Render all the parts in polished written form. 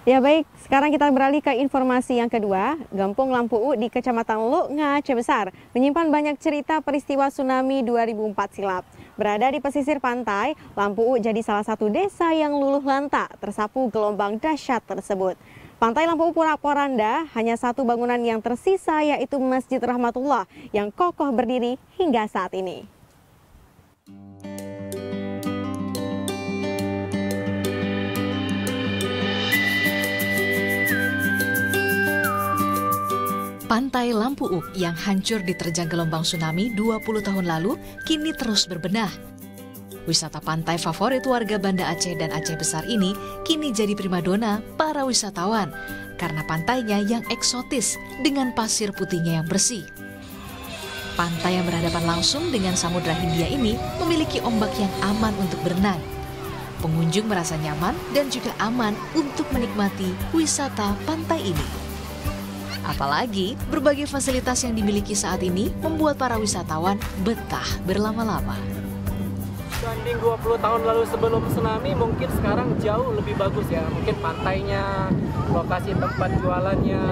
Ya baik, sekarang kita beralih ke informasi yang kedua. Kampung Lampu U di Kecamatan Luknga, Aceh Besar menyimpan banyak cerita peristiwa tsunami 2004 silam. Berada di pesisir pantai, Lampu U jadi salah satu desa yang luluh lantak tersapu gelombang dahsyat tersebut. Pantai Lampu U Porak-Poranda hanya satu bangunan yang tersisa, yaitu Masjid Rahmatullah yang kokoh berdiri hingga saat ini. Pantai Lampu U yang hancur diterjang gelombang tsunami 20 tahun lalu kini terus berbenah. Wisata pantai favorit warga Banda Aceh dan Aceh Besar ini kini jadi primadona para wisatawan karena pantainya yang eksotis dengan pasir putihnya yang bersih. Pantai yang berhadapan langsung dengan Samudra Hindia ini memiliki ombak yang aman untuk berenang. Pengunjung merasa nyaman dan juga aman untuk menikmati wisata pantai ini. Apalagi berbagai fasilitas yang dimiliki saat ini membuat para wisatawan betah berlama-lama. Banding 20 tahun lalu sebelum tsunami mungkin sekarang jauh lebih bagus ya. Mungkin pantainya, lokasi tempat jualannya.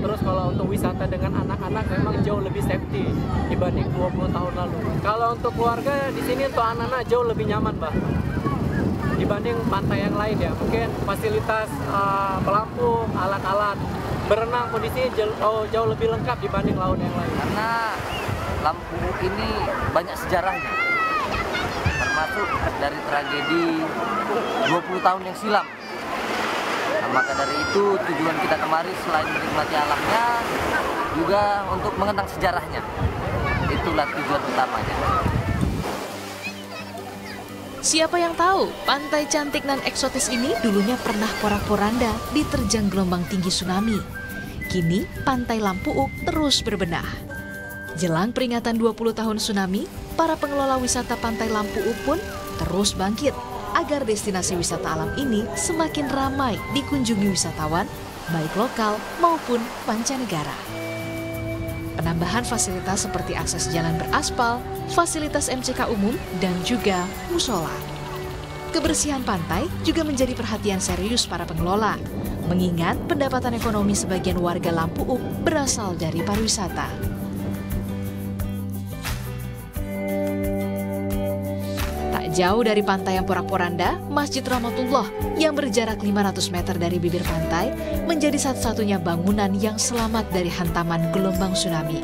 Terus kalau untuk wisata dengan anak-anak memang jauh lebih safety dibanding 20 tahun lalu. Kalau untuk keluarga di sini untuk anak-anak jauh lebih nyaman, Mbak. Dibanding pantai yang lain ya. Mungkin fasilitas pelampung, alat-alat berenang kondisi jauh lebih lengkap dibanding laut yang lain. Karena Lampu ini banyak sejarahnya, termasuk dari tragedi 20 tahun yang silam. Nah, maka dari itu tujuan kita kemari selain menikmati alamnya, juga untuk mengenang sejarahnya. Itulah tujuan utamanya. Siapa yang tahu, pantai cantik dan eksotis ini dulunya pernah porak-poranda diterjang gelombang tinggi tsunami. Kini, Pantai Lampu U terus berbenah. Jelang peringatan 20 tahun tsunami, para pengelola wisata Pantai Lampu U pun terus bangkit agar destinasi wisata alam ini semakin ramai dikunjungi wisatawan, baik lokal maupun mancanegara. Penambahan fasilitas seperti akses jalan beraspal, fasilitas MCK umum, dan juga musola. Kebersihan pantai juga menjadi perhatian serius para pengelola, mengingat pendapatan ekonomi sebagian warga Lampu U berasal dari pariwisata. Tak jauh dari pantai yang porak-poranda, Masjid Rahmatullah yang berjarak 500 meter dari bibir pantai menjadi satu-satunya bangunan yang selamat dari hantaman gelombang tsunami.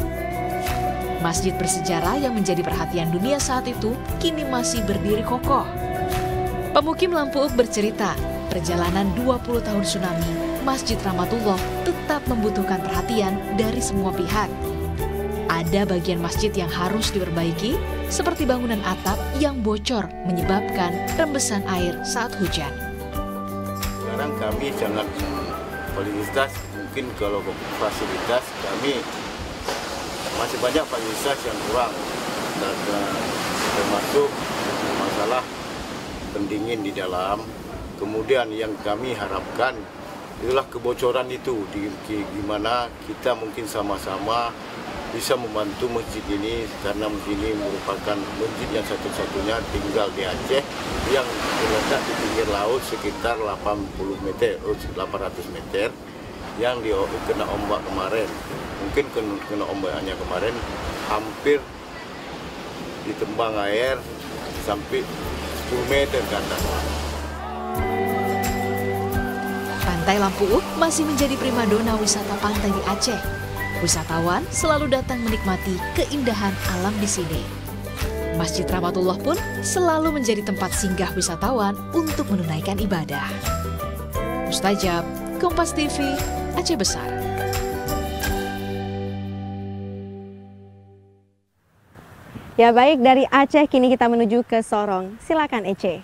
Masjid bersejarah yang menjadi perhatian dunia saat itu kini masih berdiri kokoh. Pemukim Lampu U bercerita, perjalanan 20 tahun tsunami, Masjid Rahmatullah tetap membutuhkan perhatian dari semua pihak. Ada bagian masjid yang harus diperbaiki, seperti bangunan atap yang bocor menyebabkan rembesan air saat hujan. Sekarang kami sangat fasilitas, mungkin kalau fasilitas kami masih banyak fasilitas yang kurang, termasuk masalah pendingin di dalam. Kemudian yang kami harapkan itulah kebocoran itu, gimana kita mungkin sama-sama bisa membantu masjid ini, karena masjid ini merupakan masjid yang satu-satunya tinggal di Aceh yang terletak di pinggir laut sekitar 800 meter yang kena ombak kemarin. Mungkin kena ombaknya kemarin hampir ditembang air sampai 10 meter ke atas. Pantai Lampu U masih menjadi primadona wisata pantai di Aceh. Wisatawan selalu datang menikmati keindahan alam di sini. Masjid Rahmatullah pun selalu menjadi tempat singgah wisatawan untuk menunaikan ibadah. Mustajab, Kompas TV, Aceh Besar. Ya baik, dari Aceh kini kita menuju ke Sorong. Silakan Ece.